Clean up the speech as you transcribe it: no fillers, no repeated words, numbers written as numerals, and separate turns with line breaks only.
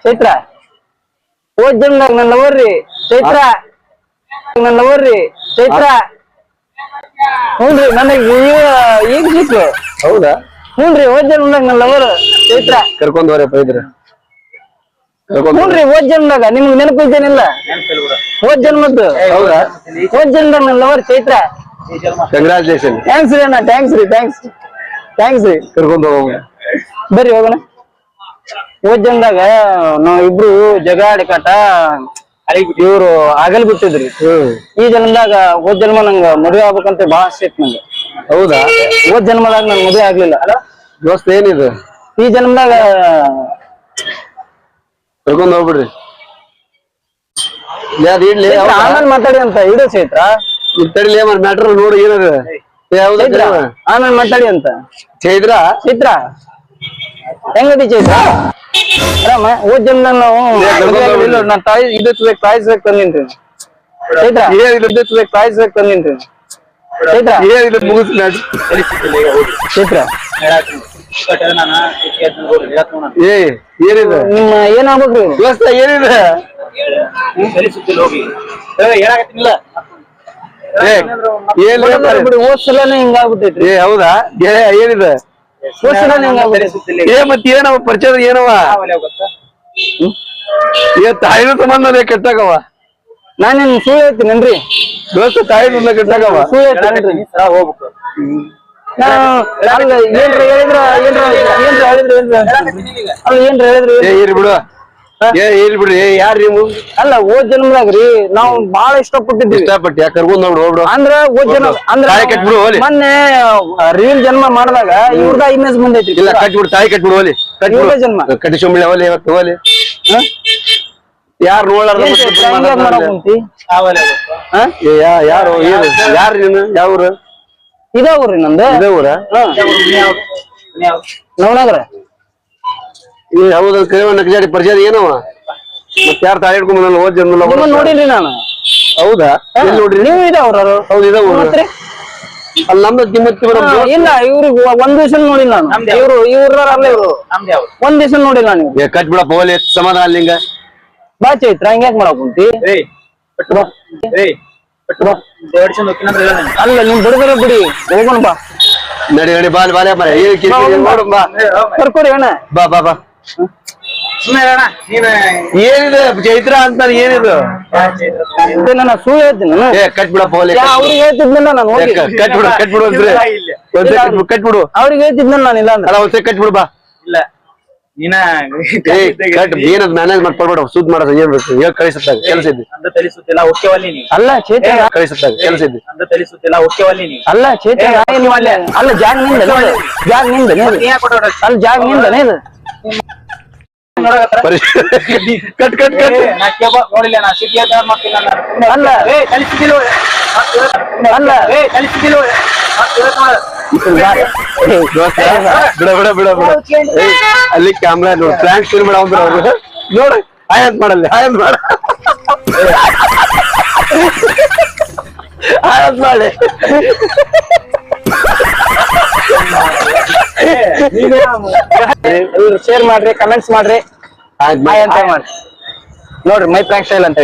ಚೈತ್ರ ಹೋದ್ ಜನ್ಮದಾಗ ನನ್ನ ಲವರ್ರಿ ಚೈತ್ರ ನನ್ನ ಲವರ್ರಿ ಚೈತ್ರ ಹ್ಞೂನ್ರಿ ನನಗ್ ಈಗ ಸಿಕ್ಕು.
ಹೌದಾ?
ಹ್ಞೂನ್ರಿ ಹೋದ್ ಜನ್ಮದಾಗ ನನ್ನ ಲವರ್ ಚೈತ್ರ
ಕರ್ಕೊಂಡ್ ಹೋಗ್ರಪ್ಪ ಇದ್ರೆ.
ಹ್ಞೂನ್ರಿ ಹೋದ್ ಜನ್ಮದಾಗ ನಿಮ್ಗೆ ನೆನಪಿದ್ದೇನಿಲ್ಲ? ಹೋದ್ ಜನ್ಮದ್ದು.
ಹೌದಾ?
ಹೋದ್ ಜನ್ಮದಾಗ ನನ್ನ ಲವರ್ ಚೈತ್ರ.
ಕಂಗ್ರಾಚುಲೇಷನ್.
ಥ್ಯಾಂಕ್ಸ್ ರೀ ಅಣ್ಣ, ಥ್ಯಾಂಕ್ಸ್ ರೀ, ಥ್ಯಾಂಕ್ಸ್ ರೀ.
ಕರ್ಕೊಂಡ್ ಹೋಗೋಣ
ಬರ್ರಿ ಹೋಗೋಣ. ಹೋದ್ ಜನ್ಮದಾಗ ನಾವ್ ಇಬ್ರು ಜಗಾಡಿ ಕಾಟ ಇವ್ರು ಆಗಲ್ ಬಿಟ್ಟಿದ್ರಿ. ಈ ಜನ್ಮದಾಗ ಹೋದ್ ಜನ್ಮ ನಂಗ ಮದುವೆ ಆಗ್ಬೇಕಂತ ಬಾಳ ಆಸೆ ಐತಿ ನಂಗೆ.
ಹೌದಾ?
ಹೋದ್ ಜನ್ಮದಾಗ ನಂಗೆ ಮದುವೆ ಆಗ್ಲಿಲ್ಲ.
ದೋಸ್ತ ಏನಿದೆ
ಈ ಜನ್ಮದಾಗ
ಕರ್ಕೊಂಡ್ ಹೋಗ್ಬಿಡ್ರಿ. ಇಡ್ಲಿ
ಆಮೇಲೆ ಮಾತಾಡಿ ಅಂತ ಇಡು ಚೈತ್ರ.
ತಡಿಲಿ ಮ್ಯಾಟ್ರ್ ನೋಡಿ ಏನದ.
ಆಮೇಲೆ ಮಾತಾಡಿ ಅಂತ.
ಚೈತ್ರ
ಚೈತ್ರ ಹೆಂಗದಿ ಚೈತ್ರ? ಆರಾಮ? ಹೋದ್ ಜನ್ಮ ನಾವು ನನ್ನ ತಾಯಿ ಇದಕ್ಕೆ ತಾಯಿಸ್ಬೇಕು ತಂದಿನ್ರಿ ಚೈತ್ರ. ಇದಕ್ಕೆ ತಾಯಿಸ್ಬೇಕು ತಂದಿನ್ರಿ ಚೈತ್ರ. ಚೈತ್ರ
ಏನಿದೆ
ನಿಮ್ಮ ಏನಾಗ್ಬೇಕ್ರಿ
ದೋಸ್ತ? ಏನಿದೆ
ಹೋದ್ ಸಲನೇ ಹಿಂಗಾಗ್ಬಿಟ್ಟೈತ್ರಿ.
ಹೌದಾ? ಏನಿದೆ
ಹೋದ್ ಸಲನೇ ಹಿಂಗಾಗ್ಬಿಟ್ಟೈತಿ.
ಮತ್ ಏನವ ಪರಿಚಯ ಏನವ? ತಾಯಿನ ಸಂಬಂಧ ಕೆಟ್ಟಾಗವ.
ನಾನೇನ್ ಸುಳ್ಳು ಹೇಳ್ತೀನೇನ್ರಿ
ದೋಸ್ತ? ತಾಯಿ ಸಂಬಂಧ ಕೆಟ್ಟಾಗವ.
ಸುಳ್ಳು ಹೇಳ್ತೀನೇನ್ರಿ? ಹೋಗ್ಬೇಕು. ಏನ್ರ ಹೇಳಿದ್ರ
ಏರಿ ಬಿಡು, ಏರಿ ಬಿಡ್ರಿ. ಯಾರು ನೀವು?
ಅಲ್ಲ ಹೋದ್ ಜನ್ಮದಾಗ್ರಿ ನಾವು ಬಾಳ ಇಷ್ಟಪಟ್ಟಿದ್ವಿ.
ಇಷ್ಟಪಟ್ಟು ಯಾಕೆ ಕರ್ಕೊಂಡ್ ನೋಡ್ಬಿಡು
ಅಂದ್ರ ಹೋದ್ ಜನ್ಮ ಅಂದ್ರ ಮೊನ್ನೆ ರೀಲ್ ಜನ್ಮ ಮಾಡಿದಾಗ ಇವ್ರದ ಇಮೇಜ್ ಬಂದೈತಿ.
ಇಲ್ಲ ಕಟ್ಬಿಡು, ತಾಯಿ ಕಟ್ಬಿಡು ಹೋಲಿ.
ಜನ್ಮ
ಕಟ್ಟಿಸೊಂಬಿಳ ಹೋಲಿ ಹೋಲಿ. ಯಾರು ನೋಡಾರ? ಯಾರು ಯಾರು ನೀನು? ಯಾವ ಊರು?
ಇದ ಊರಿ ನಂದು.
ಇದೇ ಊರ?
ನವನಗರ.
ಹೌದ? ಕರಿವಣ್ಣ ಜಾಡಿ ಪರಿಚಯ ಏನವ? ಮತ್ ಯಾರು ತಾಯಿ ಹಿಡ್ಕೊಂಡ್ ಬಂದ? ಹೋದ್ ಜನ್ಮ
ನೋಡಿಲ್ರಿ ನಾನು.
ಹೌದಾ? ನೋಡ್ರಿ
ನೀವು ಇದ ಅವ್ರವ್ರು?
ಹೌದು ಇದ ಊರು. ಅಲ್ಲಿ ನಮ್ದು ಕಿಮ್ಮತ್ತಿ
ಇಲ್ಲ ಇವ್ರಿಗೆ ಒಂದ್ ದಿವಸ ನೋಡಿಲ್ಲ ನಾನು. ಇವ್ರಲ್ಲ ಇವ್ರು ಒಂದ್ ದಿವಸ ನೋಡಿಲ್ಲ ನೀವು.
ಕಟ್ಬಿಡಪ್ಪ ಹೋಲಿ ಸಮಾಧಾನ ಅಲ್ಲಿಂಗ.
ಬಾ ಚೈತ್ರ ಹಂಗ್ಯಾಕ್ ಮಾಡಕ್ ಕುಂತಿ? ಅಲ್ಲ ನಿಮ್ ಬಿಡದ್ರ ಬಿಡಿ ಹೋಗೋಣ ಬಾ.
ನಡಿ ನಡಿ ಬಾಲ್ ಬಾಲೆ ಬಾ
ಕರ್ಕೊಡಿ ಅಣ್ಣ.
ಬಾ ಬಾ ಬಾ. ಏನಿದೆ ಚೈತ್ರ ಅಂತ ಏನಿದು?
ನನ್ನ ಸುಳ್ಳು ಹೇಳ್ತೀನಿ.
ಕಟ್ಬಿಡಪ್ಪ ಹೋಲಿ.
ಅವ್ರಿಗೆ ಹೇಳ್ತಿದ್ನಲ್ಲ ನಾನು.
ಕಟ್ಬಿಡು ಕಟ್ಬಿಡು ಅಂದ್ರೆ ಕಟ್ಬಿಡು.
ಅವ್ರಿಗೆ ಹೇಳ್ತಿದ್ನಲ್ಲ ನಾನು. ಇಲ್ಲ
ಅಲ್ಲ ಒಂದ್ಸರಿ ಕಟ್ಬಿಡು ಬಾ. ಇಲ್ಲ ಏನದ್ ಮ್ಯಾನೇಜ್ ಮಾಡ್ಕೊಳ್ಬೇಡ. ಸುದ್ ಮಾಡೋದು ಏನ್ ಬೇಕು ಹೇಳಿ ಕಳಿಸುತ್ತಾಗ ಕೆಲಸ ಇದ್ದಿ.
ಅಲ್ಲ ಚೇತ
ಕಳಿಸುತ್ತಾಗ ಕೆಲಸ ಇದ್ದಿ.
ಅಲ್ಲ ಚೇತ ಅಲ್ಲ ಜಾಗ ನಿಂದ ಜಾಗ ನಿಂದ ಅಲ್ಲಿ ಜಾಗ ನಿಂದನೇ ಇದು.
Cut cut cut.
ಅಲ್ಲ ಅಲ್ಲ
ಬಿಡ ಬಿಡ ಬಿಡ ಬಿಡ. ಅಲ್ಲಿ ಕ್ಯಾಮ್ರಾ ನೋಡ್ ಫ್ರಾಂಕ್ ಫಿಲ್ಮ್ ಮಾಡ ಅವ್ರು ನೋಡ. ಆಯಂತ ಮಾಡಲ್ಲ ಆಯಂತ ಮಾಡ ಆಯಂತ ಮಾಡಿ.
ಶೇರ್ ಮಾಡ್ರಿ, ಕಮೆಂಟ್ಸ್ ಮಾಡ್ರಿ, ಅಂತ ಮಾಡಿ ನೋಡ್ರಿ. ಮೈ ಪ್ರಾಂಕ್ ಸ್ಟೈಲ್ ಅಂತ.